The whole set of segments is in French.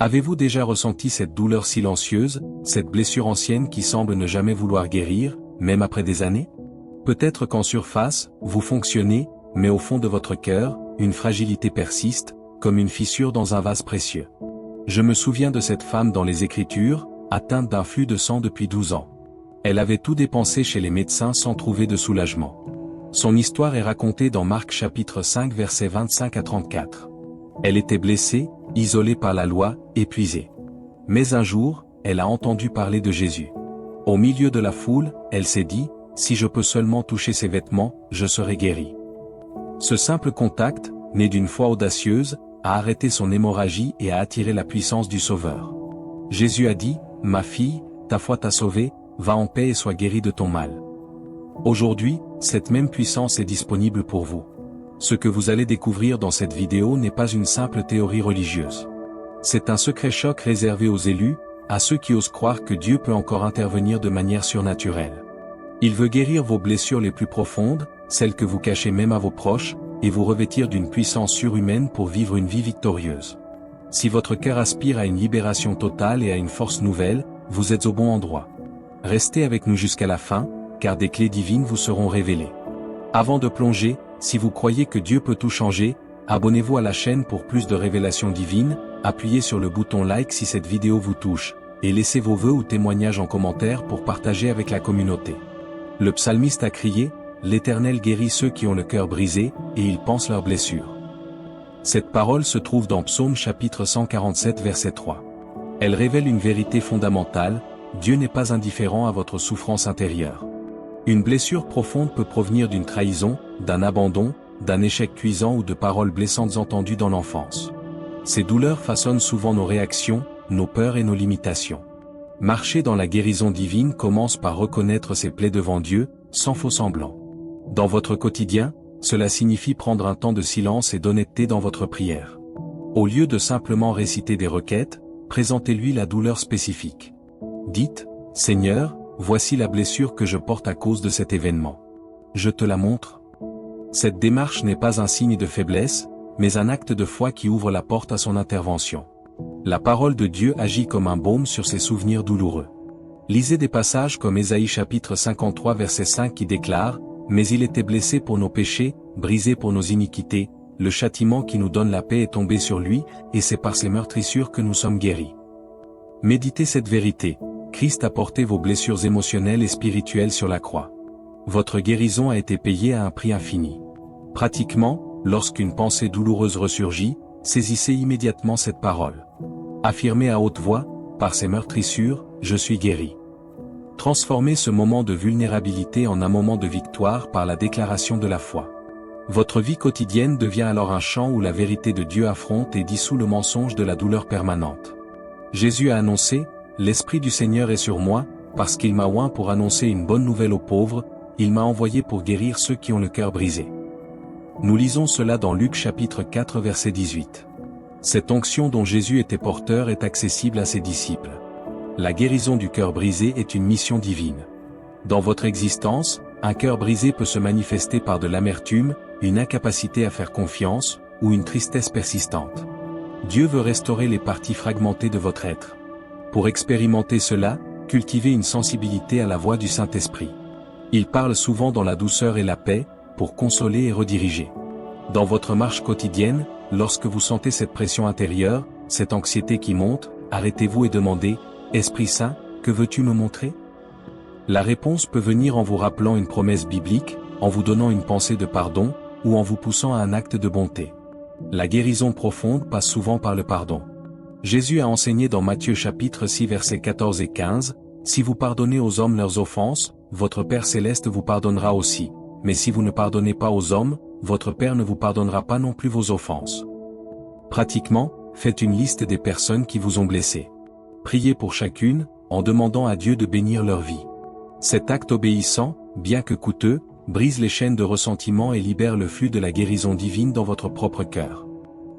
Avez-vous déjà ressenti cette douleur silencieuse, cette blessure ancienne qui semble ne jamais vouloir guérir, même après des années? Peut-être qu'en surface, vous fonctionnez, mais au fond de votre cœur, une fragilité persiste, comme une fissure dans un vase précieux. Je me souviens de cette femme dans les Écritures, atteinte d'un flux de sang depuis 12 ans. Elle avait tout dépensé chez les médecins sans trouver de soulagement. Son histoire est racontée dans Marc chapitre 5 versets 25 à 34. Elle était blessée, isolée par la loi, épuisée. Mais un jour, elle a entendu parler de Jésus. Au milieu de la foule, elle s'est dit, « Si je peux seulement toucher ses vêtements, je serai guérie. » Ce simple contact, né d'une foi audacieuse, a arrêté son hémorragie et a attiré la puissance du Sauveur. Jésus a dit, « Ma fille, ta foi t'a sauvée, va en paix et sois guérie de ton mal. » Aujourd'hui, cette même puissance est disponible pour vous. Ce que vous allez découvrir dans cette vidéo n'est pas une simple théorie religieuse. C'est un secret choc réservé aux élus, à ceux qui osent croire que Dieu peut encore intervenir de manière surnaturelle. Il veut guérir vos blessures les plus profondes, celles que vous cachez même à vos proches, et vous revêtir d'une puissance surhumaine pour vivre une vie victorieuse. Si votre cœur aspire à une libération totale et à une force nouvelle, vous êtes au bon endroit. Restez avec nous jusqu'à la fin, car des clés divines vous seront révélées. Avant de plonger, si vous croyez que Dieu peut tout changer, abonnez-vous à la chaîne pour plus de révélations divines, appuyez sur le bouton like si cette vidéo vous touche, et laissez vos vœux ou témoignages en commentaire pour partager avec la communauté. Le psalmiste a crié, « L'Éternel guérit ceux qui ont le cœur brisé, et il pense leurs blessures. » Cette parole se trouve dans Psaume chapitre 147 verset 3. Elle révèle une vérité fondamentale, Dieu n'est pas indifférent à votre souffrance intérieure. Une blessure profonde peut provenir d'une trahison, d'un abandon, d'un échec cuisant ou de paroles blessantes entendues dans l'enfance. Ces douleurs façonnent souvent nos réactions, nos peurs et nos limitations. Marcher dans la guérison divine commence par reconnaître ses plaies devant Dieu, sans faux semblant. Dans votre quotidien, cela signifie prendre un temps de silence et d'honnêteté dans votre prière. Au lieu de simplement réciter des requêtes, présentez-lui la douleur spécifique. Dites, « Seigneur, voici la blessure que je porte à cause de cet événement. Je te la montre. » Cette démarche n'est pas un signe de faiblesse, mais un acte de foi qui ouvre la porte à son intervention. La parole de Dieu agit comme un baume sur ces souvenirs douloureux. Lisez des passages comme Ésaïe chapitre 53 verset 5 qui déclare, « Mais il était blessé pour nos péchés, brisé pour nos iniquités, le châtiment qui nous donne la paix est tombé sur lui, et c'est par ses meurtrissures que nous sommes guéris. » Méditez cette vérité. Christ a porté vos blessures émotionnelles et spirituelles sur la croix. Votre guérison a été payée à un prix infini. Pratiquement, lorsqu'une pensée douloureuse ressurgit, saisissez immédiatement cette parole. Affirmez à haute voix, par ses meurtrissures, je suis guéri. Transformez ce moment de vulnérabilité en un moment de victoire par la déclaration de la foi. Votre vie quotidienne devient alors un champ où la vérité de Dieu affronte et dissout le mensonge de la douleur permanente. Jésus a annoncé, « L'Esprit du Seigneur est sur moi, parce qu'il m'a oint pour annoncer une bonne nouvelle aux pauvres, il m'a envoyé pour guérir ceux qui ont le cœur brisé. » Nous lisons cela dans Luc chapitre 4 verset 18. Cette onction dont Jésus était porteur est accessible à ses disciples. La guérison du cœur brisé est une mission divine. Dans votre existence, un cœur brisé peut se manifester par de l'amertume, une incapacité à faire confiance, ou une tristesse persistante. Dieu veut restaurer les parties fragmentées de votre être. Pour expérimenter cela, cultivez une sensibilité à la voix du Saint-Esprit. Il parle souvent dans la douceur et la paix, pour consoler et rediriger. Dans votre marche quotidienne, lorsque vous sentez cette pression intérieure, cette anxiété qui monte, arrêtez-vous et demandez, « Esprit Saint, que veux-tu me montrer ?» La réponse peut venir en vous rappelant une promesse biblique, en vous donnant une pensée de pardon, ou en vous poussant à un acte de bonté. La guérison profonde passe souvent par le pardon. Jésus a enseigné dans Matthieu chapitre 6 versets 14 et 15, « Si vous pardonnez aux hommes leurs offenses, votre Père céleste vous pardonnera aussi, mais si vous ne pardonnez pas aux hommes, votre Père ne vous pardonnera pas non plus vos offenses. » Pratiquement, faites une liste des personnes qui vous ont blessé. Priez pour chacune, en demandant à Dieu de bénir leur vie. Cet acte obéissant, bien que coûteux, brise les chaînes de ressentiment et libère le flux de la guérison divine dans votre propre cœur.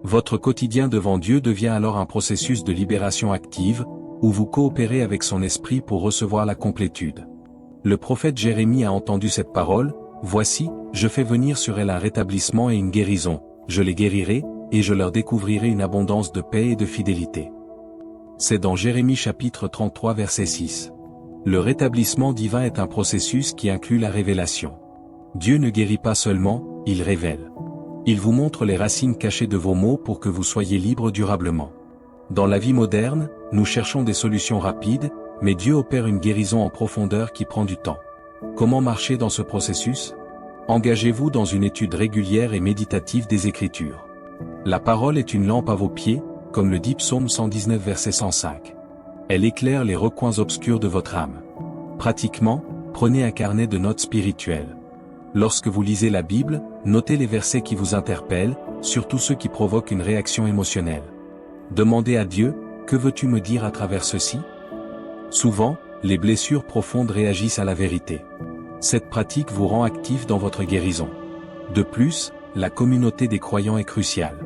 Votre quotidien devant Dieu devient alors un processus de libération active, où vous coopérez avec son esprit pour recevoir la complétude. Le prophète Jérémie a entendu cette parole, « Voici, je fais venir sur elle un rétablissement et une guérison, je les guérirai, et je leur découvrirai une abondance de paix et de fidélité. » C'est dans Jérémie chapitre 33 verset 6. Le rétablissement divin est un processus qui inclut la révélation. Dieu ne guérit pas seulement, il révèle. Il vous montre les racines cachées de vos maux pour que vous soyez libre durablement. Dans la vie moderne, nous cherchons des solutions rapides, mais Dieu opère une guérison en profondeur qui prend du temps. Comment marcher dans ce processus? Engagez-vous dans une étude régulière et méditative des Écritures. La parole est une lampe à vos pieds, comme le dit Psaume 119 verset 105. Elle éclaire les recoins obscurs de votre âme. Pratiquement, prenez un carnet de notes spirituelles. Lorsque vous lisez la Bible, notez les versets qui vous interpellent, surtout ceux qui provoquent une réaction émotionnelle. Demandez à Dieu, que veux-tu me dire à travers ceci? Souvent, les blessures profondes réagissent à la vérité. Cette pratique vous rend actif dans votre guérison. De plus, la communauté des croyants est cruciale.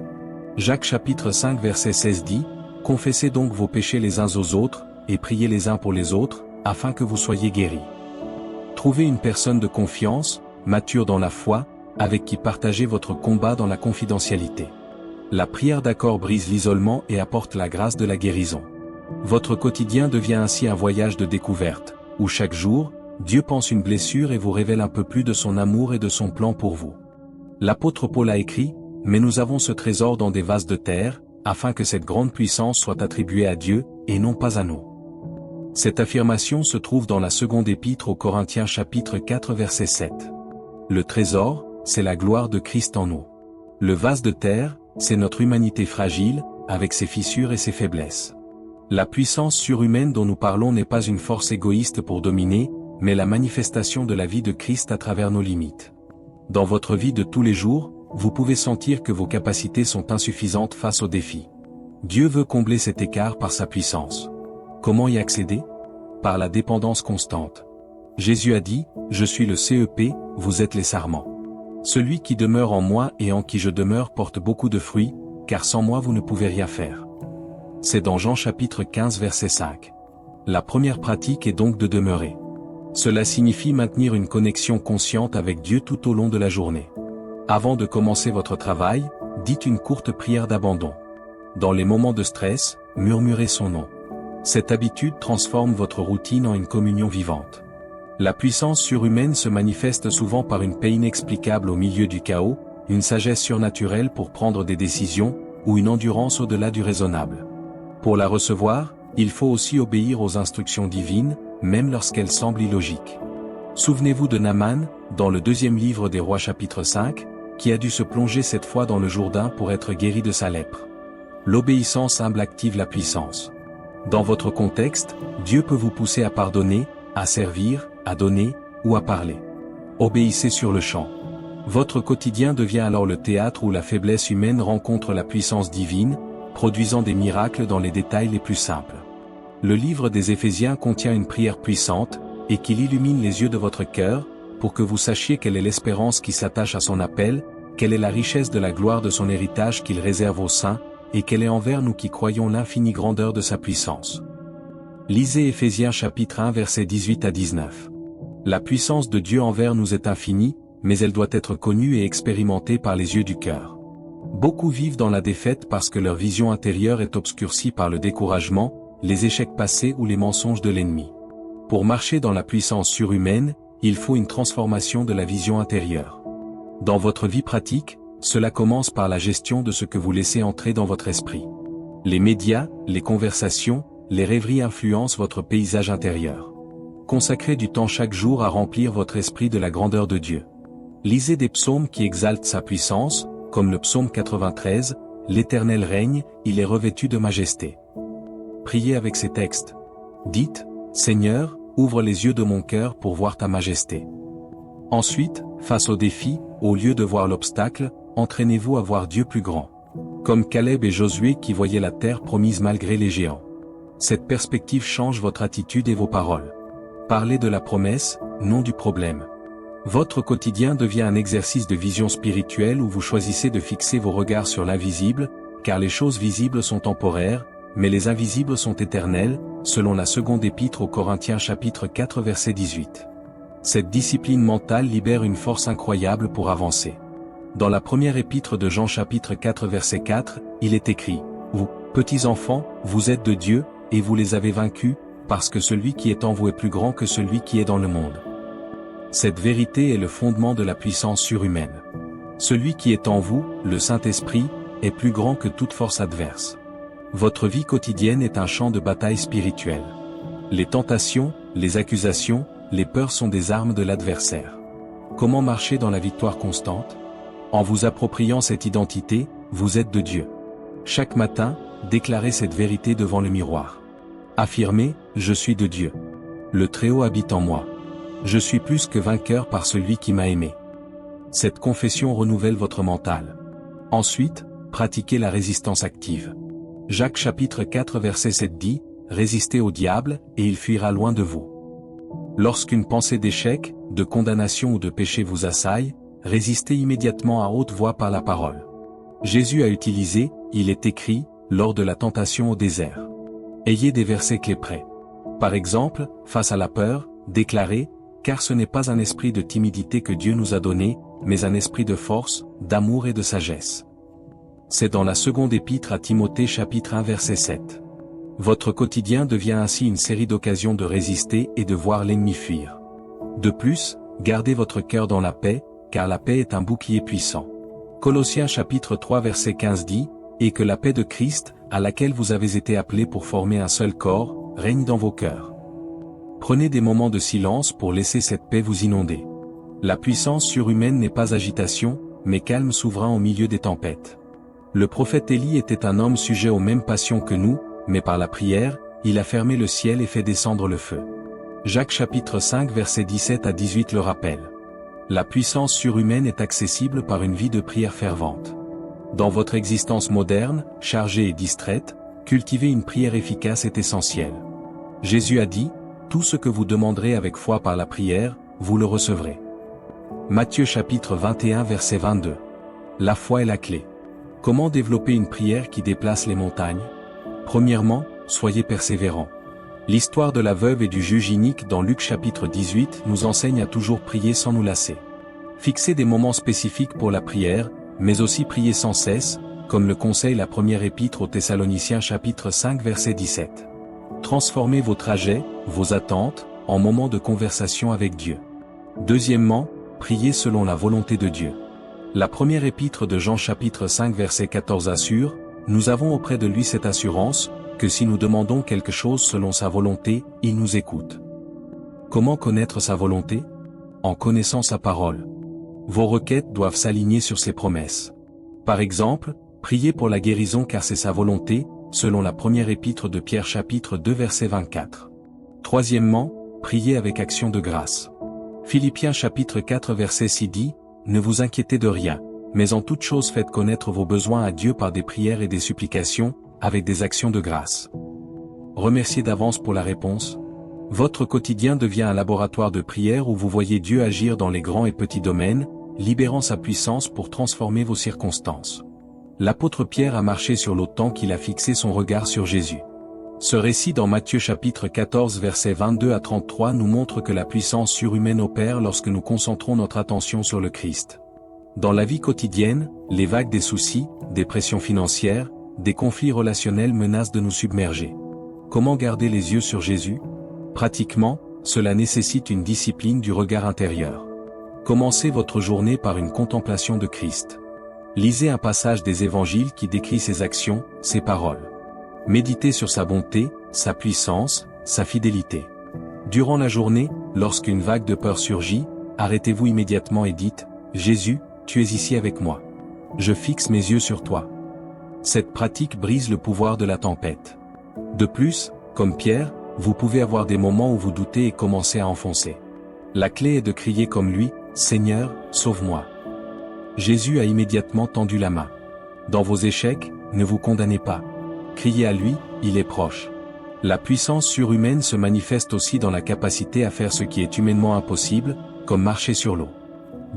Jacques chapitre 5 verset 16 dit, « Confessez donc vos péchés les uns aux autres, et priez les uns pour les autres, afin que vous soyez guéris. » Trouvez une personne de confiance, mature dans la foi, avec qui partager votre combat dans la confidentialité. La prière d'accord brise l'isolement et apporte la grâce de la guérison. Votre quotidien devient ainsi un voyage de découverte, où chaque jour, Dieu pense une blessure et vous révèle un peu plus de son amour et de son plan pour vous. L'apôtre Paul a écrit, « Mais nous avons ce trésor dans des vases de terre, afin que cette grande puissance soit attribuée à Dieu, et non pas à nous. » Cette affirmation se trouve dans la seconde épître aux Corinthiens chapitre 4 verset 7. Le trésor, c'est la gloire de Christ en nous. Le vase de terre, c'est notre humanité fragile, avec ses fissures et ses faiblesses. La puissance surhumaine dont nous parlons n'est pas une force égoïste pour dominer, mais la manifestation de la vie de Christ à travers nos limites. Dans votre vie de tous les jours, vous pouvez sentir que vos capacités sont insuffisantes face aux défis. Dieu veut combler cet écart par sa puissance. Comment y accéder? Par la dépendance constante. Jésus a dit, « Je suis le CEP, vous êtes les sarments. Celui qui demeure en moi et en qui je demeure porte beaucoup de fruits, car sans moi vous ne pouvez rien faire. » C'est dans Jean chapitre 15 verset 5. La première pratique est donc de demeurer. Cela signifie maintenir une connexion consciente avec Dieu tout au long de la journée. Avant de commencer votre travail, dites une courte prière d'abandon. Dans les moments de stress, murmurez son nom. Cette habitude transforme votre routine en une communion vivante. La puissance surhumaine se manifeste souvent par une paix inexplicable au milieu du chaos, une sagesse surnaturelle pour prendre des décisions, ou une endurance au-delà du raisonnable. Pour la recevoir, il faut aussi obéir aux instructions divines, même lorsqu'elles semblent illogiques. Souvenez-vous de Naaman, dans le 2e livre des Rois chapitre 5, qui a dû se plonger cette fois dans le Jourdain pour être guéri de sa lèpre. L'obéissance humble active la puissance. Dans votre contexte, Dieu peut vous pousser à pardonner, à servir, à donner, ou à parler. Obéissez sur le champ. Votre quotidien devient alors le théâtre où la faiblesse humaine rencontre la puissance divine, produisant des miracles dans les détails les plus simples. Le livre des Éphésiens contient une prière puissante, et qu'il illumine les yeux de votre cœur, pour que vous sachiez quelle est l'espérance qui s'attache à son appel, quelle est la richesse de la gloire de son héritage qu'il réserve aux saints, et quelle est envers nous qui croyons l'infinie grandeur de sa puissance. Lisez Éphésiens chapitre 1 versets 18 à 19. La puissance de Dieu envers nous est infinie, mais elle doit être connue et expérimentée par les yeux du cœur. Beaucoup vivent dans la défaite parce que leur vision intérieure est obscurcie par le découragement, les échecs passés ou les mensonges de l'ennemi. Pour marcher dans la puissance surhumaine, il faut une transformation de la vision intérieure. Dans votre vie pratique, cela commence par la gestion de ce que vous laissez entrer dans votre esprit. Les médias, les conversations, les rêveries influencent votre paysage intérieur. Consacrez du temps chaque jour à remplir votre esprit de la grandeur de Dieu. Lisez des psaumes qui exaltent sa puissance, comme le psaume 93, « L'Éternel règne, il est revêtu de majesté ». Priez avec ces textes. Dites, « Seigneur, ouvre les yeux de mon cœur pour voir ta majesté ». Ensuite, face au défi, au lieu de voir l'obstacle, entraînez-vous à voir Dieu plus grand. Comme Caleb et Josué qui voyaient la terre promise malgré les géants. Cette perspective change votre attitude et vos paroles. Parlez de la promesse, non du problème. Votre quotidien devient un exercice de vision spirituelle où vous choisissez de fixer vos regards sur l'invisible, car les choses visibles sont temporaires, mais les invisibles sont éternels, selon la seconde épître aux Corinthiens chapitre 4 verset 18. Cette discipline mentale libère une force incroyable pour avancer. Dans la première épître de Jean chapitre 4 verset 4, il est écrit, « Vous, petits enfants, vous êtes de Dieu, et vous les avez vaincus, parce que celui qui est en vous est plus grand que celui qui est dans le monde. Cette vérité est le fondement de la puissance surhumaine. Celui qui est en vous, le Saint-Esprit, est plus grand que toute force adverse. Votre vie quotidienne est un champ de bataille spirituelle. Les tentations, les accusations, les peurs sont des armes de l'adversaire. Comment marcher dans la victoire constante? En vous appropriant cette identité, vous êtes de Dieu. Chaque matin, déclarez cette vérité devant le miroir. Affirmez, je suis de Dieu. Le Très-Haut habite en moi. Je suis plus que vainqueur par celui qui m'a aimé. Cette confession renouvelle votre mental. Ensuite, pratiquez la résistance active. Jacques chapitre 4 verset 7 dit, « Résistez au diable, et il fuira loin de vous. » Lorsqu'une pensée d'échec, de condamnation ou de péché vous assaille, résistez immédiatement à haute voix par la parole. Jésus a utilisé, il est écrit, lors de la tentation au désert. Ayez des versets clés prêts. Par exemple, face à la peur, déclarez, « Car ce n'est pas un esprit de timidité que Dieu nous a donné, mais un esprit de force, d'amour et de sagesse. » C'est dans la seconde épître à Timothée chapitre 1 verset 7. Votre quotidien devient ainsi une série d'occasions de résister et de voir l'ennemi fuir. De plus, gardez votre cœur dans la paix, car la paix est un bouclier puissant. Colossiens chapitre 3 verset 15 dit, « Et que la paix de Christ, à laquelle vous avez été appelés pour former un seul corps, règne dans vos cœurs. » Prenez des moments de silence pour laisser cette paix vous inonder. La puissance surhumaine n'est pas agitation, mais calme souverain au milieu des tempêtes. Le prophète Élie était un homme sujet aux mêmes passions que nous, mais par la prière, il a fermé le ciel et fait descendre le feu. Jacques chapitre 5 verset 17 à 18 le rappelle. La puissance surhumaine est accessible par une vie de prière fervente. Dans votre existence moderne, chargée et distraite, cultiver une prière efficace est essentiel. Jésus a dit, « Tout ce que vous demanderez avec foi par la prière, vous le recevrez. » Matthieu chapitre 21 verset 22. La foi est la clé. Comment développer une prière qui déplace les montagnes? Premièrement, soyez persévérants. L'histoire de la veuve et du juge inique dans Luc chapitre 18 nous enseigne à toujours prier sans nous lasser. Fixez des moments spécifiques pour la prière, mais aussi priez sans cesse, comme le conseille la première épître aux Thessaloniciens chapitre 5 verset 17. Transformez vos trajets, vos attentes, en moments de conversation avec Dieu. Deuxièmement, priez selon la volonté de Dieu. La première épître de Jean chapitre 5 verset 14 assure, « Nous avons auprès de lui cette assurance, que si nous demandons quelque chose selon sa volonté, il nous écoute. » Comment connaître sa volonté? En connaissant sa parole. Vos requêtes doivent s'aligner sur ses promesses. Par exemple, priez pour la guérison car c'est sa volonté, selon la première épître de Pierre chapitre 2 verset 24. Troisièmement, priez avec action de grâce. Philippiens chapitre 4 verset 6 dit, « Ne vous inquiétez de rien, mais en toute chose faites connaître vos besoins à Dieu par des prières et des supplications, avec des actions de grâce. » Remerciez d'avance pour la réponse. Votre quotidien devient un laboratoire de prière où vous voyez Dieu agir dans les grands et petits domaines, libérant sa puissance pour transformer vos circonstances. L'apôtre Pierre a marché sur l'eau tant qu'il a fixé son regard sur Jésus. Ce récit dans Matthieu chapitre 14 versets 22 à 33 nous montre que la puissance surhumaine opère lorsque nous concentrons notre attention sur le Christ. Dans la vie quotidienne, les vagues des soucis, des pressions financières, des conflits relationnels menacent de nous submerger. Comment garder les yeux sur Jésus? Pratiquement, cela nécessite une discipline du regard intérieur. Commencez votre journée par une contemplation de Christ. Lisez un passage des évangiles qui décrit ses actions, ses paroles. Méditez sur sa bonté, sa puissance, sa fidélité. Durant la journée, lorsqu'une vague de peur surgit, arrêtez-vous immédiatement et dites, « Jésus, tu es ici avec moi. Je fixe mes yeux sur toi. » Cette pratique brise le pouvoir de la tempête. De plus, comme Pierre, vous pouvez avoir des moments où vous doutez et commencez à enfoncer. La clé est de crier comme lui, « Seigneur, sauve-moi. » Jésus a immédiatement tendu la main. Dans vos échecs, ne vous condamnez pas. Criez à lui, il est proche. La puissance surhumaine se manifeste aussi dans la capacité à faire ce qui est humainement impossible, comme marcher sur l'eau.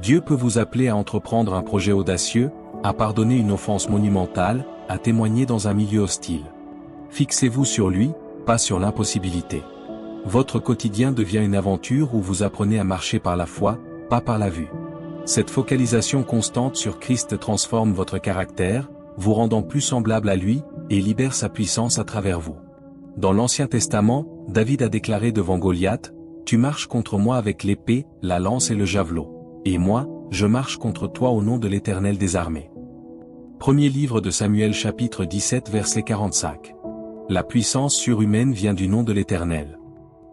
Dieu peut vous appeler à entreprendre un projet audacieux, à pardonner une offense monumentale, à témoigner dans un milieu hostile. Fixez-vous sur lui, pas sur l'impossibilité. Votre quotidien devient une aventure où vous apprenez à marcher par la foi, pas par la vue. Cette focalisation constante sur Christ transforme votre caractère, vous rendant plus semblable à lui, et libère sa puissance à travers vous. Dans l'Ancien Testament, David a déclaré devant Goliath, « Tu marches contre moi avec l'épée, la lance et le javelot. Et moi, je marche contre toi au nom de l'Éternel des armées. » Premier livre de Samuel chapitre 17 verset 45. La puissance surhumaine vient du nom de l'Éternel.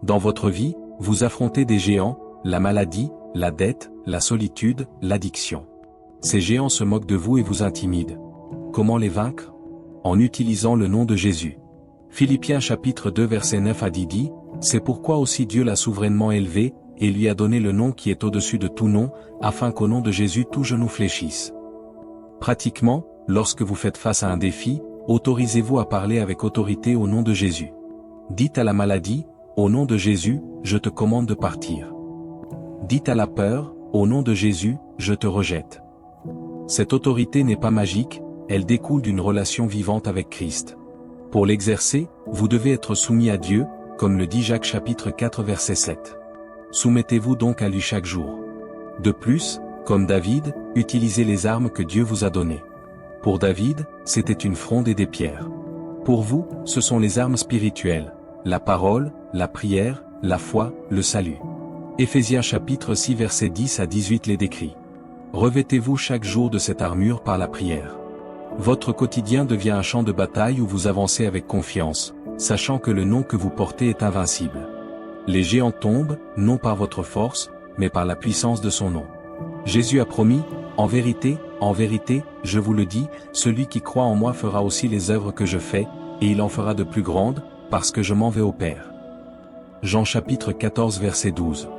Dans votre vie, vous affrontez des géants, la maladie, la dette, la solitude, l'addiction. Ces géants se moquent de vous et vous intimident. Comment les vaincre? En utilisant le nom de Jésus. Philippiens chapitre 2 verset 9 à 10 dit, « C'est pourquoi aussi Dieu l'a souverainement élevé, et lui a donné le nom qui est au-dessus de tout nom, afin qu'au nom de Jésus tout genou fléchisse. » Pratiquement, lorsque vous faites face à un défi, autorisez-vous à parler avec autorité au nom de Jésus. Dites à la maladie, « Au nom de Jésus, je te commande de partir. » Dites à la peur, « Au nom de Jésus, je te rejette. » Cette autorité n'est pas magique, elle découle d'une relation vivante avec Christ. Pour l'exercer, vous devez être soumis à Dieu, comme le dit Jacques chapitre 4 verset 7. Soumettez-vous donc à lui chaque jour. De plus, comme David, utilisez les armes que Dieu vous a données. Pour David, c'était une fronde et des pierres. Pour vous, ce sont les armes spirituelles, la parole, la prière, la foi, le salut. Éphésiens chapitre 6 verset 10 à 18 les décrit. Revêtez-vous chaque jour de cette armure par la prière. Votre quotidien devient un champ de bataille où vous avancez avec confiance, sachant que le nom que vous portez est invincible. Les géants tombent, non par votre force, mais par la puissance de son nom. Jésus a promis, « En vérité, je vous le dis, celui qui croit en moi fera aussi les œuvres que je fais, et il en fera de plus grandes, parce que je m'en vais au Père. » Jean chapitre 14 verset 12.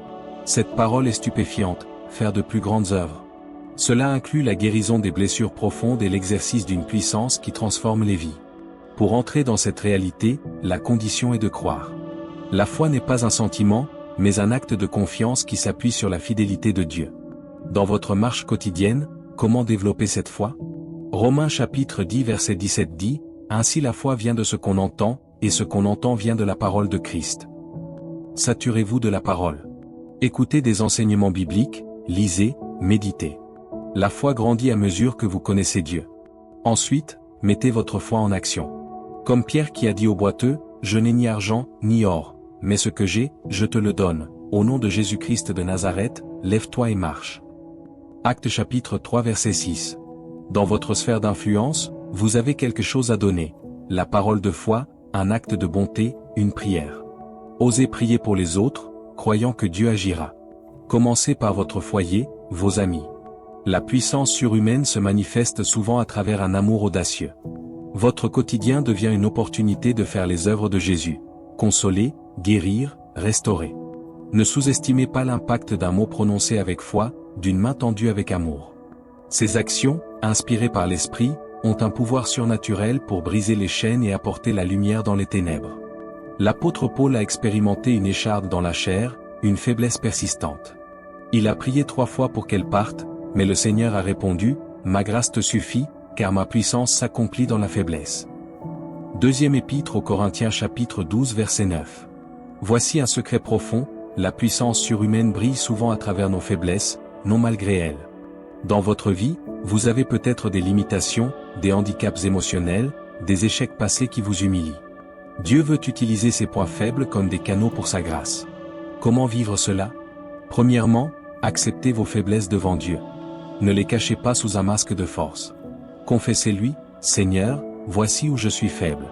Cette parole est stupéfiante, faire de plus grandes œuvres. Cela inclut la guérison des blessures profondes et l'exercice d'une puissance qui transforme les vies. Pour entrer dans cette réalité, la condition est de croire. La foi n'est pas un sentiment, mais un acte de confiance qui s'appuie sur la fidélité de Dieu. Dans votre marche quotidienne, comment développer cette foi? Romains chapitre 10 verset 17 dit, « Ainsi la foi vient de ce qu'on entend, et ce qu'on entend vient de la parole de Christ. » Saturez-vous de la parole. Écoutez des enseignements bibliques, lisez, méditez. La foi grandit à mesure que vous connaissez Dieu. Ensuite, mettez votre foi en action. Comme Pierre qui a dit au boiteux, « Je n'ai ni argent, ni or, mais ce que j'ai, je te le donne. Au nom de Jésus-Christ de Nazareth, lève-toi et marche. » Actes chapitre 3 verset 6. Dans votre sphère d'influence, vous avez quelque chose à donner. La parole de foi, un acte de bonté, une prière. Osez prier pour les autres, croyant que Dieu agira. Commencez par votre foyer, vos amis. La puissance surhumaine se manifeste souvent à travers un amour audacieux. Votre quotidien devient une opportunité de faire les œuvres de Jésus. Consoler, guérir, restaurer. Ne sous-estimez pas l'impact d'un mot prononcé avec foi, d'une main tendue avec amour. Ces actions, inspirées par l'Esprit, ont un pouvoir surnaturel pour briser les chaînes et apporter la lumière dans les ténèbres. L'apôtre Paul a expérimenté une écharde dans la chair, une faiblesse persistante. Il a prié 3 fois pour qu'elle parte, mais le Seigneur a répondu, « Ma grâce te suffit, car ma puissance s'accomplit dans la faiblesse. » Deuxième épître aux Corinthiens chapitre 12 verset 9. Voici un secret profond, la puissance surhumaine brille souvent à travers nos faiblesses, non malgré elles. Dans votre vie, vous avez peut-être des limitations, des handicaps émotionnels, des échecs passés qui vous humilient. Dieu veut utiliser ces points faibles comme des canaux pour sa grâce. Comment vivre cela? Premièrement, acceptez vos faiblesses devant Dieu. Ne les cachez pas sous un masque de force. Confessez-lui, « Seigneur, voici où je suis faible. »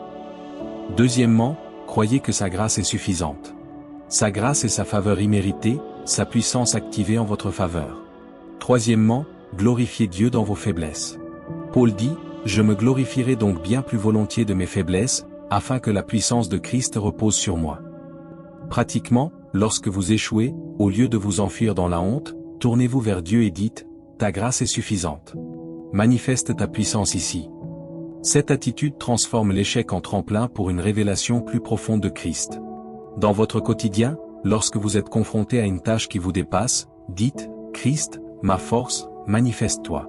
Deuxièmement, croyez que sa grâce est suffisante. Sa grâce est sa faveur imméritée, sa puissance activée en votre faveur. Troisièmement, glorifiez Dieu dans vos faiblesses. Paul dit, « Je me glorifierai donc bien plus volontiers de mes faiblesses, afin que la puissance de Christ repose sur moi. » Pratiquement, lorsque vous échouez, au lieu de vous enfuir dans la honte, tournez-vous vers Dieu et dites, « Ta grâce est suffisante. Manifeste ta puissance ici. » Cette attitude transforme l'échec en tremplin pour une révélation plus profonde de Christ. Dans votre quotidien, lorsque vous êtes confronté à une tâche qui vous dépasse, dites, « Christ, ma force, manifeste-toi. »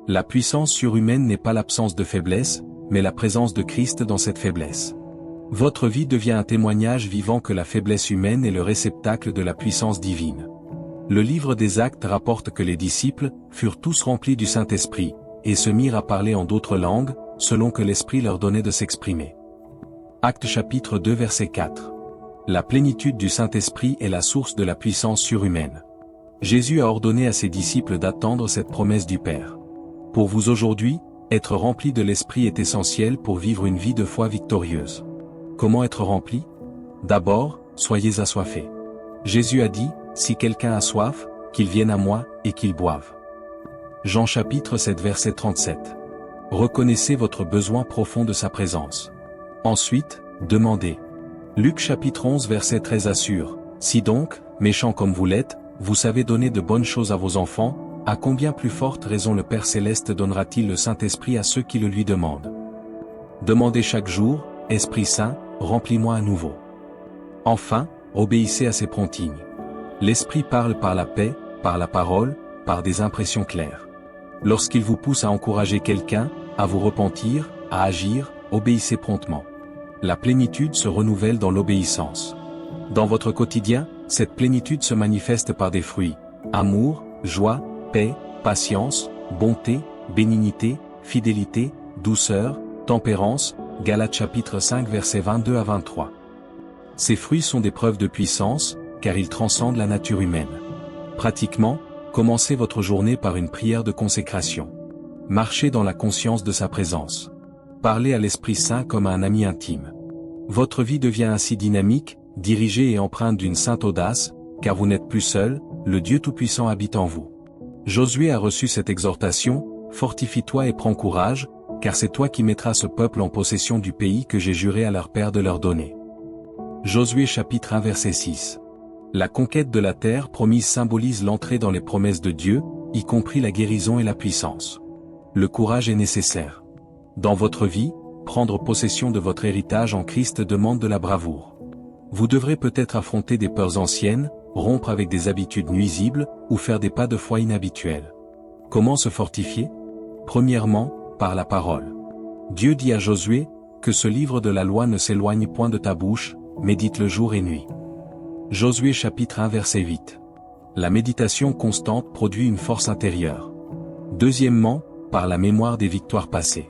La puissance surhumaine n'est pas l'absence de faiblesse, mais la présence de Christ dans cette faiblesse. Votre vie devient un témoignage vivant que la faiblesse humaine est le réceptacle de la puissance divine. Le livre des Actes rapporte que les disciples furent tous remplis du Saint-Esprit, et se mirent à parler en d'autres langues, selon que l'Esprit leur donnait de s'exprimer. Actes chapitre 2 verset 4. La plénitude du Saint-Esprit est la source de la puissance surhumaine. Jésus a ordonné à ses disciples d'attendre cette promesse du Père. Pour vous aujourd'hui, être rempli de l'Esprit est essentiel pour vivre une vie de foi victorieuse. Comment être rempli? D'abord, soyez assoiffés. Jésus a dit, si quelqu'un a soif, qu'il vienne à moi, et qu'il boive. Jean chapitre 7 verset 37. Reconnaissez votre besoin profond de sa présence. Ensuite, demandez. Luc chapitre 11 verset 13 assure, si donc, méchants comme vous l'êtes, vous savez donner de bonnes choses à vos enfants, à combien plus forte raison le Père Céleste donnera-t-il le Saint-Esprit à ceux qui le lui demandent? Demandez chaque jour, Esprit Saint, remplis-moi à nouveau. Enfin, obéissez à ses promptings. L'Esprit parle par la paix, par la parole, par des impressions claires. Lorsqu'il vous pousse à encourager quelqu'un, à vous repentir, à agir, obéissez promptement. La plénitude se renouvelle dans l'obéissance. Dans votre quotidien, cette plénitude se manifeste par des fruits, amour, joie, paix, patience, bonté, bénignité, fidélité, douceur, tempérance, Galates chapitre 5 versets 22 à 23. Ces fruits sont des preuves de puissance, car ils transcendent la nature humaine. Pratiquement, commencez votre journée par une prière de consécration. Marchez dans la conscience de sa présence. Parlez à l'Esprit Saint comme à un ami intime. Votre vie devient ainsi dynamique, dirigée et empreinte d'une sainte audace, car vous n'êtes plus seul, le Dieu Tout-Puissant habite en vous. Josué a reçu cette exhortation, fortifie-toi et prends courage, car c'est toi qui mettras ce peuple en possession du pays que j'ai juré à leur père de leur donner. Josué chapitre 1 verset 6. La conquête de la terre promise symbolise l'entrée dans les promesses de Dieu, y compris la guérison et la puissance. Le courage est nécessaire. Dans votre vie, prendre possession de votre héritage en Christ demande de la bravoure. Vous devrez peut-être affronter des peurs anciennes, rompre avec des habitudes nuisibles, ou faire des pas de foi inhabituels. Comment se fortifier? Premièrement, par la parole. Dieu dit à Josué, que ce livre de la loi ne s'éloigne point de ta bouche, médite-le jour et nuit. Josué chapitre 1 verset 8. La méditation constante produit une force intérieure. Deuxièmement, par la mémoire des victoires passées.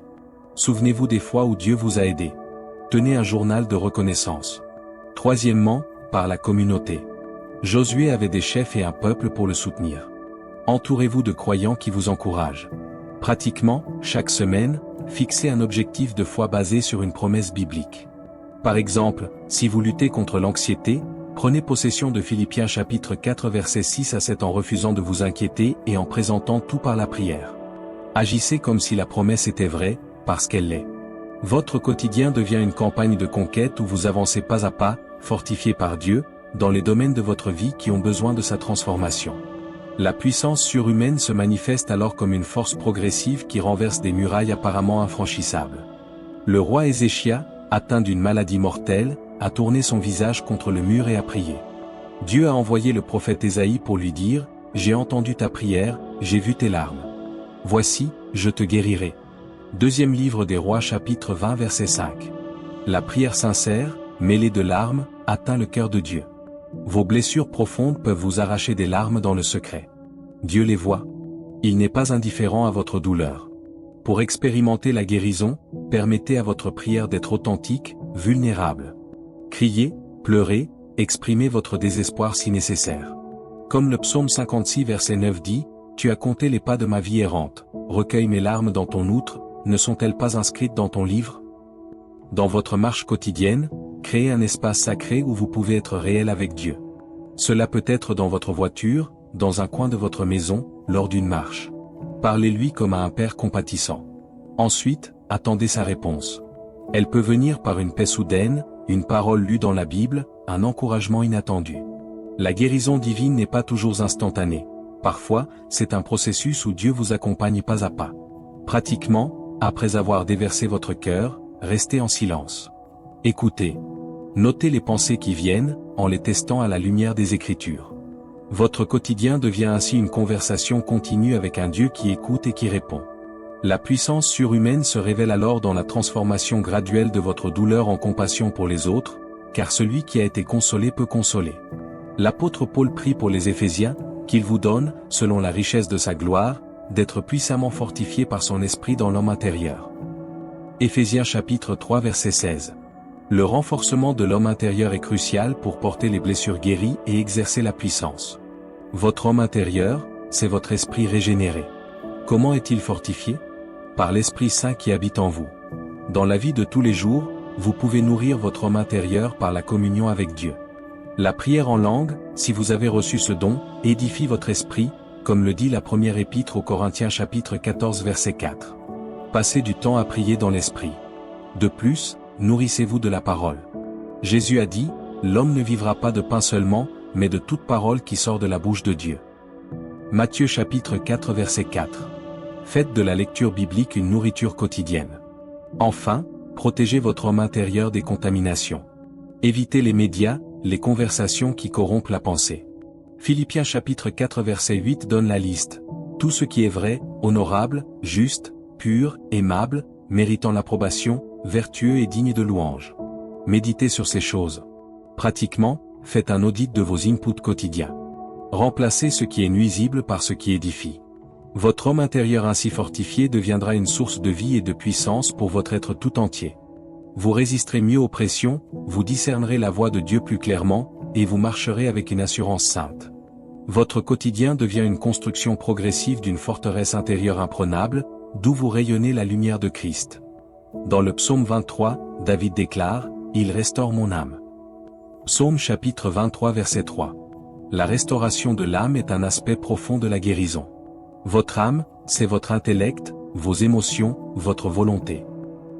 Souvenez-vous des fois où Dieu vous a aidé. Tenez un journal de reconnaissance. Troisièmement, par la communauté. Josué avait des chefs et un peuple pour le soutenir. Entourez-vous de croyants qui vous encouragent. Pratiquement, chaque semaine, fixez un objectif de foi basé sur une promesse biblique. Par exemple, si vous luttez contre l'anxiété, prenez possession de Philippiens chapitre 4 versets 6 à 7 en refusant de vous inquiéter et en présentant tout par la prière. Agissez comme si la promesse était vraie, parce qu'elle l'est. Votre quotidien devient une campagne de conquête où vous avancez pas à pas, fortifié par Dieu, dans les domaines de votre vie qui ont besoin de sa transformation. La puissance surhumaine se manifeste alors comme une force progressive qui renverse des murailles apparemment infranchissables. Le roi Ézéchias, atteint d'une maladie mortelle, a tourné son visage contre le mur et a prié. Dieu a envoyé le prophète Ésaïe pour lui dire, « J'ai entendu ta prière, j'ai vu tes larmes. Voici, je te guérirai. » Deuxième livre des Rois chapitre 20 verset 5. La prière sincère, mêlée de larmes, atteint le cœur de Dieu. Vos blessures profondes peuvent vous arracher des larmes dans le secret. Dieu les voit. Il n'est pas indifférent à votre douleur. Pour expérimenter la guérison, permettez à votre prière d'être authentique, vulnérable. Criez, pleurez, exprimez votre désespoir si nécessaire. Comme le psaume 56 verset 9 dit, « Tu as compté les pas de ma vie errante, recueille mes larmes dans ton outre, ne sont-elles pas inscrites dans ton livre ?» Dans votre marche quotidienne, créez un espace sacré où vous pouvez être réel avec Dieu. Cela peut être dans votre voiture, dans un coin de votre maison, lors d'une marche. Parlez-lui comme à un père compatissant. Ensuite, attendez sa réponse. Elle peut venir par une paix soudaine, une parole lue dans la Bible, un encouragement inattendu. La guérison divine n'est pas toujours instantanée. Parfois, c'est un processus où Dieu vous accompagne pas à pas. Pratiquement, après avoir déversé votre cœur, restez en silence. Écoutez. Notez les pensées qui viennent, en les testant à la lumière des Écritures. Votre quotidien devient ainsi une conversation continue avec un Dieu qui écoute et qui répond. La puissance surhumaine se révèle alors dans la transformation graduelle de votre douleur en compassion pour les autres, car celui qui a été consolé peut consoler. L'apôtre Paul prie pour les Éphésiens, qu'il vous donne, selon la richesse de sa gloire, d'être puissamment fortifié par son esprit dans l'homme intérieur. Éphésiens chapitre 3 verset 16. Le renforcement de l'homme intérieur est crucial pour porter les blessures guéries et exercer la puissance. Votre homme intérieur, c'est votre esprit régénéré. Comment est-il fortifié? Par l'Esprit Saint qui habite en vous. Dans la vie de tous les jours, vous pouvez nourrir votre homme intérieur par la communion avec Dieu. La prière en langue, si vous avez reçu ce don, édifie votre esprit, comme le dit la première épître aux Corinthiens chapitre 14 verset 4. Passez du temps à prier dans l'esprit. De plus, nourrissez-vous de la parole. Jésus a dit, l'homme ne vivra pas de pain seulement, mais de toute parole qui sort de la bouche de Dieu. Matthieu chapitre 4 verset 4. Faites de la lecture biblique une nourriture quotidienne. Enfin, protégez votre homme intérieur des contaminations. Évitez les médias, les conversations qui corrompent la pensée. Philippiens chapitre 4 verset 8 donne la liste. Tout ce qui est vrai, honorable, juste, pur, aimable, méritant l'approbation, vertueux et digne de louange. Méditez sur ces choses. Pratiquement, faites un audit de vos inputs quotidiens. Remplacez ce qui est nuisible par ce qui édifie. Votre homme intérieur ainsi fortifié deviendra une source de vie et de puissance pour votre être tout entier. Vous résisterez mieux aux pressions, vous discernerez la voix de Dieu plus clairement, et vous marcherez avec une assurance sainte. Votre quotidien devient une construction progressive d'une forteresse intérieure imprenable, d'où vous rayonnez la lumière de Christ. Dans le psaume 23, David déclare, « Il restaure mon âme ». Psaume chapitre 23 verset 3. La restauration de l'âme est un aspect profond de la guérison. Votre âme, c'est votre intellect, vos émotions, votre volonté.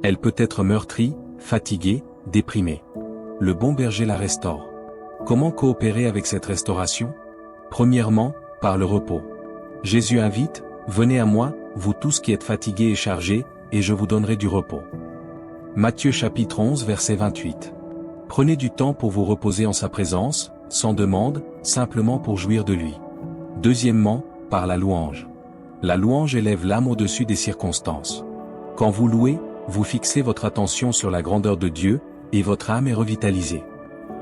Elle peut être meurtrie, fatiguée, déprimée. Le bon berger la restaure. Comment coopérer avec cette restauration? Premièrement, par le repos. Jésus invite, « Venez à moi, vous tous qui êtes fatigués et chargés, et je vous donnerai du repos. » Matthieu chapitre 11 verset 28. Prenez du temps pour vous reposer en sa présence, sans demande, simplement pour jouir de lui. Deuxièmement, par la louange. La louange élève l'âme au-dessus des circonstances. Quand vous louez, vous fixez votre attention sur la grandeur de Dieu, et votre âme est revitalisée.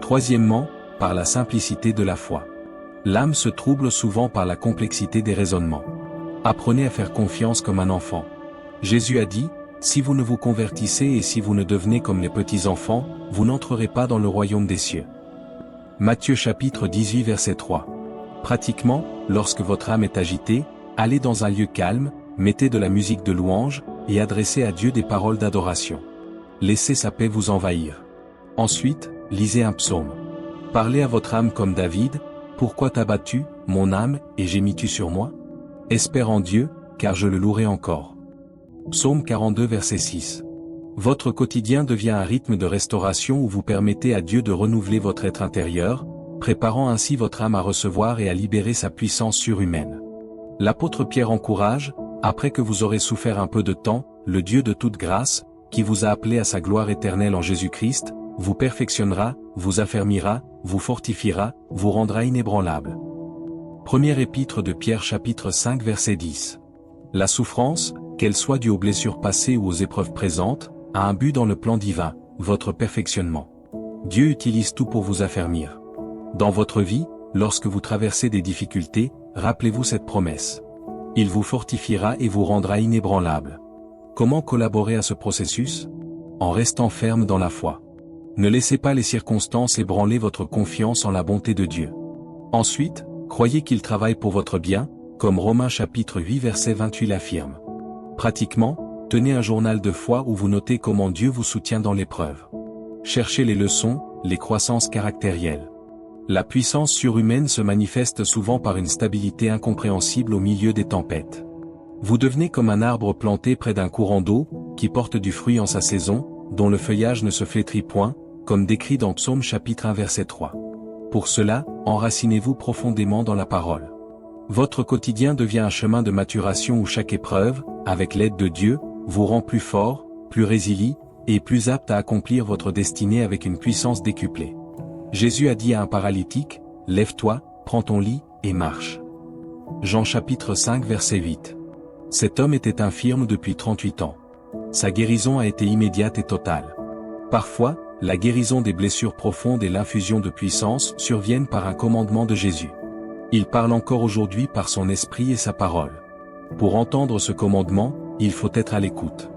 Troisièmement, par la simplicité de la foi. L'âme se trouble souvent par la complexité des raisonnements. Apprenez à faire confiance comme un enfant. Jésus a dit, « Si vous ne vous convertissez et si vous ne devenez comme les petits enfants, vous n'entrerez pas dans le royaume des cieux. » Matthieu chapitre 18 verset 3. Pratiquement, lorsque votre âme est agitée, allez dans un lieu calme, mettez de la musique de louange, et adressez à Dieu des paroles d'adoration. Laissez sa paix vous envahir. Ensuite, lisez un psaume. Parlez à votre âme comme David, « Pourquoi t'as battu, mon âme, et gémis-tu sur moi? Espère en Dieu, car je le louerai encore. » Psaume 42 verset 6. Votre quotidien devient un rythme de restauration où vous permettez à Dieu de renouveler votre être intérieur, préparant ainsi votre âme à recevoir et à libérer sa puissance surhumaine. L'apôtre Pierre encourage, après que vous aurez souffert un peu de temps, le Dieu de toute grâce, qui vous a appelé à sa gloire éternelle en Jésus-Christ, vous perfectionnera, vous affermira, vous fortifiera, vous rendra inébranlable. Première épître de Pierre chapitre 5 verset 10. La souffrance, qu'elle soit due aux blessures passées ou aux épreuves présentes, a un but dans le plan divin, votre perfectionnement. Dieu utilise tout pour vous affermir. Dans votre vie, lorsque vous traversez des difficultés, rappelez-vous cette promesse. Il vous fortifiera et vous rendra inébranlable. Comment collaborer à ce processus? En restant ferme dans la foi. Ne laissez pas les circonstances ébranler votre confiance en la bonté de Dieu. Ensuite, croyez qu'il travaille pour votre bien, comme Romains chapitre 8 verset 28 l'affirme. Pratiquement, tenez un journal de foi où vous notez comment Dieu vous soutient dans l'épreuve. Cherchez les leçons, les croissances caractérielles. La puissance surhumaine se manifeste souvent par une stabilité incompréhensible au milieu des tempêtes. Vous devenez comme un arbre planté près d'un courant d'eau, qui porte du fruit en sa saison, dont le feuillage ne se flétrit point, comme décrit dans Psaume chapitre 1 verset 3. Pour cela, enracinez-vous profondément dans la parole. Votre quotidien devient un chemin de maturation où chaque épreuve, avec l'aide de Dieu, vous rend plus fort, plus résilient, et plus apte à accomplir votre destinée avec une puissance décuplée. Jésus a dit à un paralytique, « Lève-toi, prends ton lit, et marche. » Jean chapitre 5 verset 8. Cet homme était infirme depuis 38 ans. Sa guérison a été immédiate et totale. Parfois, la guérison des blessures profondes et l'infusion de puissance surviennent par un commandement de Jésus. Il parle encore aujourd'hui par son esprit et sa parole. Pour entendre ce commandement, il faut être à l'écoute.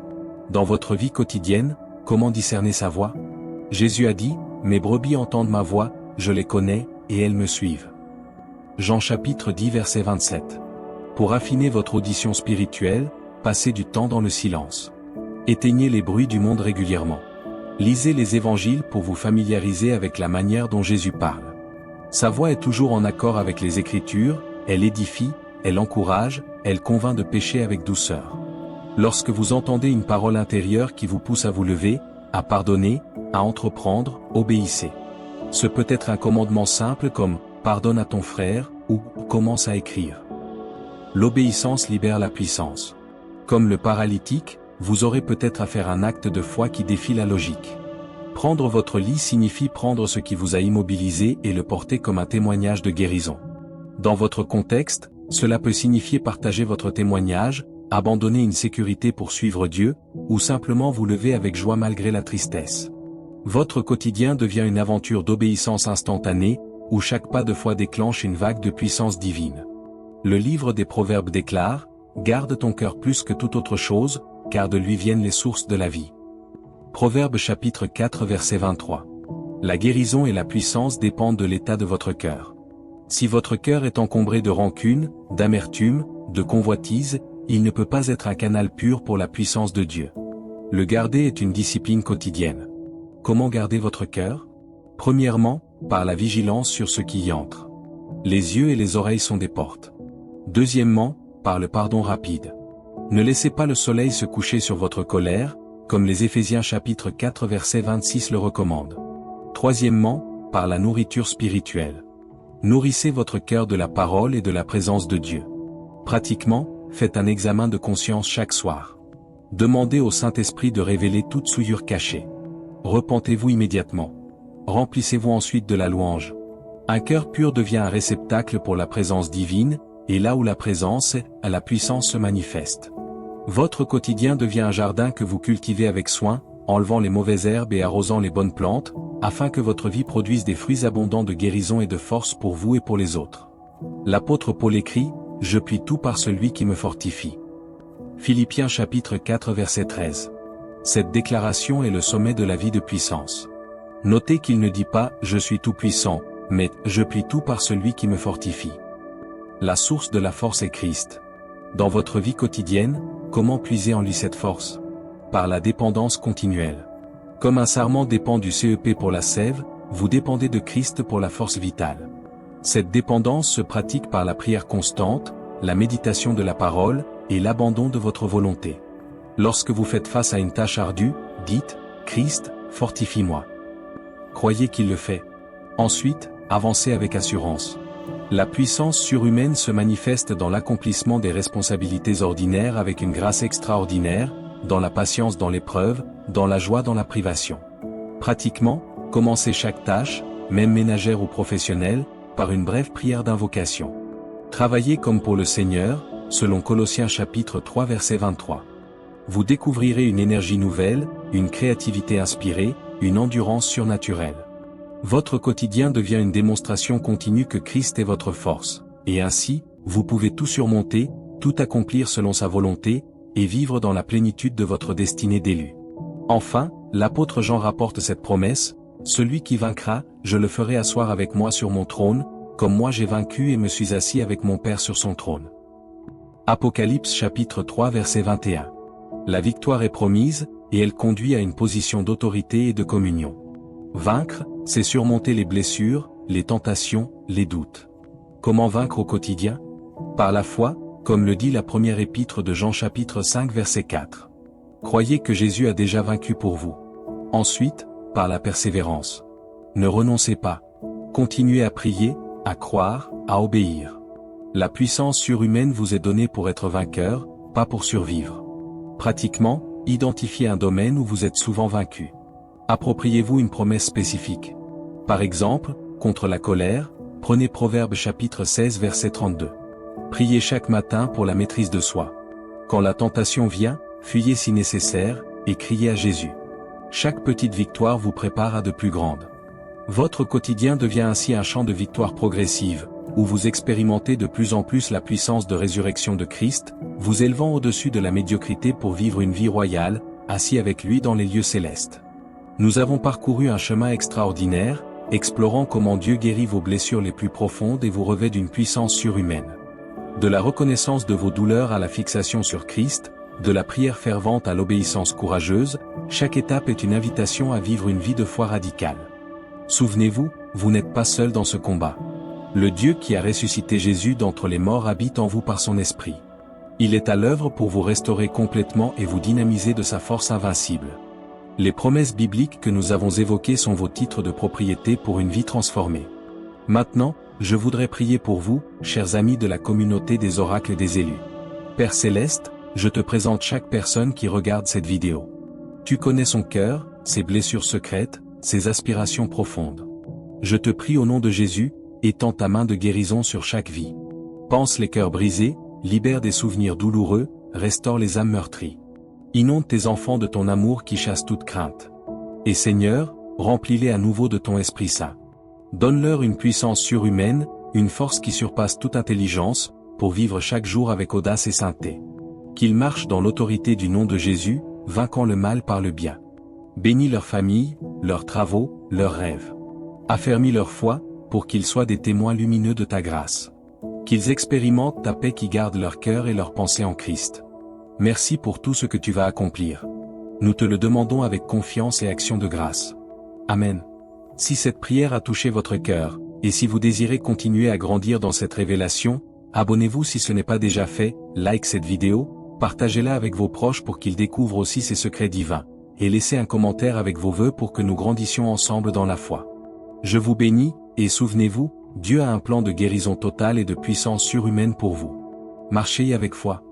Dans votre vie quotidienne, comment discerner sa voix? Jésus a dit, « Mes brebis entendent ma voix, je les connais, et elles me suivent. » Jean chapitre 10 verset 27. Pour affiner votre audition spirituelle, passez du temps dans le silence. Éteignez les bruits du monde régulièrement. Lisez les évangiles pour vous familiariser avec la manière dont Jésus parle. Sa voix est toujours en accord avec les Écritures, elle édifie, elle encourage, elle convainc de pécher avec douceur. Lorsque vous entendez une parole intérieure qui vous pousse à vous lever, à pardonner, à entreprendre, obéissez. Ce peut être un commandement simple comme « pardonne à ton frère » ou « commence à écrire ». L'obéissance libère la puissance. Comme le paralytique, vous aurez peut-être à faire un acte de foi qui défie la logique. Prendre votre lit signifie prendre ce qui vous a immobilisé et le porter comme un témoignage de guérison. Dans votre contexte, cela peut signifier partager votre témoignage, abandonner une sécurité pour suivre Dieu, ou simplement vous lever avec joie malgré la tristesse. Votre quotidien devient une aventure d'obéissance instantanée, où chaque pas de foi déclenche une vague de puissance divine. Le livre des Proverbes déclare, « Garde ton cœur plus que toute autre chose, car de lui viennent les sources de la vie. » Proverbes chapitre 4 verset 23. La guérison et la puissance dépendent de l'état de votre cœur. Si votre cœur est encombré de rancune, d'amertume, de convoitise, il ne peut pas être un canal pur pour la puissance de Dieu. Le garder est une discipline quotidienne. Comment garder votre cœur? Premièrement, par la vigilance sur ce qui y entre. Les yeux et les oreilles sont des portes. Deuxièmement, par le pardon rapide. Ne laissez pas le soleil se coucher sur votre colère, comme les Éphésiens chapitre 4 verset 26 le recommandent. Troisièmement, par la nourriture spirituelle. Nourrissez votre cœur de la parole et de la présence de Dieu. Pratiquement, faites un examen de conscience chaque soir. Demandez au Saint-Esprit de révéler toute souillure cachée. Repentez-vous immédiatement. Remplissez-vous ensuite de la louange. Un cœur pur devient un réceptacle pour la présence divine, et là où la présence est, la puissance se manifeste. Votre quotidien devient un jardin que vous cultivez avec soin, enlevant les mauvaises herbes et arrosant les bonnes plantes, afin que votre vie produise des fruits abondants de guérison et de force pour vous et pour les autres. L'apôtre Paul écrit, « Je puis tout par celui qui me fortifie. » Philippiens chapitre 4 verset 13. Cette déclaration est le sommet de la vie de puissance. Notez qu'il ne dit pas « Je suis tout puissant », mais « Je puis tout par celui qui me fortifie ». La source de la force est Christ. Dans votre vie quotidienne, comment puiser en lui cette force? Par la dépendance continuelle. Comme un sarment dépend du CEP pour la sève, vous dépendez de Christ pour la force vitale. Cette dépendance se pratique par la prière constante, la méditation de la parole, et l'abandon de votre volonté. Lorsque vous faites face à une tâche ardue, dites « Christ, fortifie-moi ». Croyez qu'il le fait. Ensuite, avancez avec assurance. La puissance surhumaine se manifeste dans l'accomplissement des responsabilités ordinaires avec une grâce extraordinaire, dans la patience dans l'épreuve, dans la joie dans la privation. Pratiquement, commencez chaque tâche, même ménagère ou professionnelle, par une brève prière d'invocation. Travaillez comme pour le Seigneur, selon Colossiens chapitre 3 verset 23. Vous découvrirez une énergie nouvelle, une créativité inspirée, une endurance surnaturelle. Votre quotidien devient une démonstration continue que Christ est votre force, et ainsi, vous pouvez tout surmonter, tout accomplir selon sa volonté, et vivre dans la plénitude de votre destinée d'élu. Enfin, l'apôtre Jean rapporte cette promesse, « Celui qui vaincra, je le ferai asseoir avec moi sur mon trône, comme moi j'ai vaincu et me suis assis avec mon Père sur son trône. » Apocalypse chapitre 3 verset 21. La victoire est promise, et elle conduit à une position d'autorité et de communion. Vaincre, c'est surmonter les blessures, les tentations, les doutes. Comment vaincre au quotidien? Par la foi, comme le dit la première épître de Jean chapitre 5 verset 4. Croyez que Jésus a déjà vaincu pour vous. Ensuite, par la persévérance. Ne renoncez pas. Continuez à prier, à croire, à obéir. La puissance surhumaine vous est donnée pour être vainqueur, pas pour survivre. Pratiquement, identifiez un domaine où vous êtes souvent vaincu. Appropriez-vous une promesse spécifique. Par exemple, contre la colère, prenez Proverbes chapitre 16 verset 32. Priez chaque matin pour la maîtrise de soi. Quand la tentation vient, fuyez si nécessaire, et criez à Jésus. Chaque petite victoire vous prépare à de plus grandes. Votre quotidien devient ainsi un champ de victoire progressive, où vous expérimentez de plus en plus la puissance de résurrection de Christ, vous élevant au-dessus de la médiocrité pour vivre une vie royale, assis avec lui dans les lieux célestes. Nous avons parcouru un chemin extraordinaire, explorant comment Dieu guérit vos blessures les plus profondes et vous revêt d'une puissance surhumaine. De la reconnaissance de vos douleurs à la fixation sur Christ, de la prière fervente à l'obéissance courageuse, chaque étape est une invitation à vivre une vie de foi radicale. Souvenez-vous, vous n'êtes pas seul dans ce combat. Le Dieu qui a ressuscité Jésus d'entre les morts habite en vous par son esprit. Il est à l'œuvre pour vous restaurer complètement et vous dynamiser de sa force invincible. Les promesses bibliques que nous avons évoquées sont vos titres de propriété pour une vie transformée. Maintenant, je voudrais prier pour vous, chers amis de la communauté des oracles des élus. Père Céleste, je te présente chaque personne qui regarde cette vidéo. Tu connais son cœur, ses blessures secrètes, ses aspirations profondes. Je te prie au nom de Jésus, étends ta main de guérison sur chaque vie. Pense les cœurs brisés, libère des souvenirs douloureux, restaure les âmes meurtries. Inonde tes enfants de ton amour qui chasse toute crainte. Et Seigneur, remplis-les à nouveau de ton Esprit Saint. Donne-leur une puissance surhumaine, une force qui surpasse toute intelligence, pour vivre chaque jour avec audace et sainteté. Qu'ils marchent dans l'autorité du nom de Jésus, vainquant le mal par le bien. Bénis leurs familles, leurs travaux, leurs rêves. Affermis leur foi, pour qu'ils soient des témoins lumineux de ta grâce. Qu'ils expérimentent ta paix qui garde leur cœur et leurs pensées en Christ. Merci pour tout ce que tu vas accomplir. Nous te le demandons avec confiance et action de grâce. Amen. Si cette prière a touché votre cœur, et si vous désirez continuer à grandir dans cette révélation, abonnez-vous si ce n'est pas déjà fait, like cette vidéo, partagez-la avec vos proches pour qu'ils découvrent aussi ces secrets divins, et laissez un commentaire avec vos vœux pour que nous grandissions ensemble dans la foi. Je vous bénis, et souvenez-vous, Dieu a un plan de guérison totale et de puissance surhumaine pour vous. Marchez avec foi.